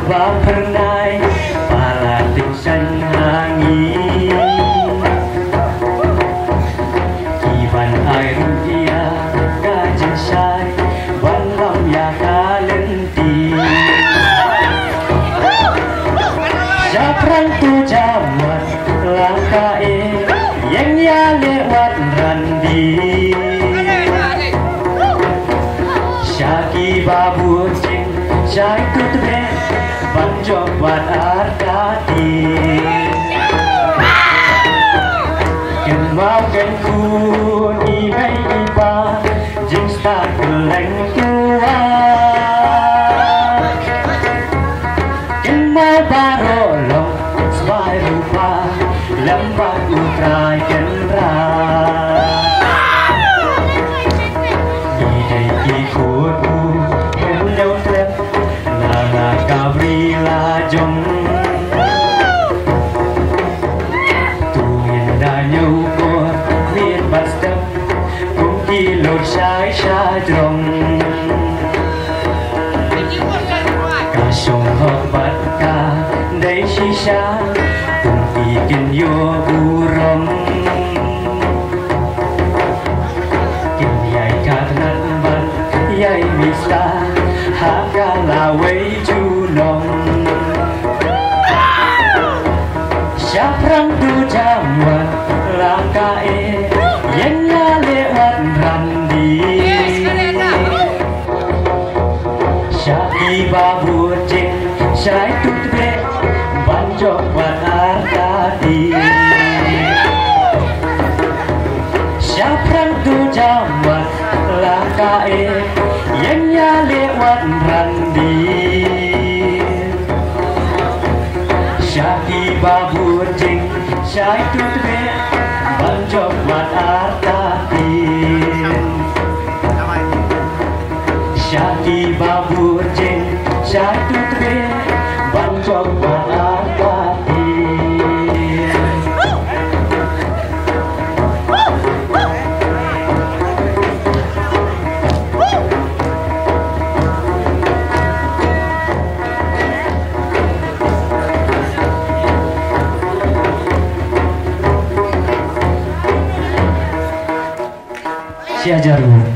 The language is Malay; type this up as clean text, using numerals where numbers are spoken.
Pernai para tiksan angin Kiban air dia kajen say Walam ya kalenti Siaprang tu jamat langkae Yang ya lewat randi Syaki babu cing Syai tutbe Banjok buat artati Kemau kenkun imei iba Jeng start keleng tua Kemau barolong Sebai rupa Lembak utrai kenra Idei ikutku Kendau trep Nana Gabriela Jong Tungin danya ukur Miet bastem Kung kilot syai syadrong Kasyong hobat ka Day shisha Kung ikin yo burong Kinyay katnat ban Yay mista Hakala way too long Siaprang tu jamuan langkae Yang ya lewat randi Syaki babu cing Syai tutbe Banjok buat artadi Siaprang tu jamuan langkae Yang ya lewat randi Syaki babu cing Syai tutbe Banjok buat artadi Syaki babu cing Syai tutbe Banjok buat artadi Sia jarum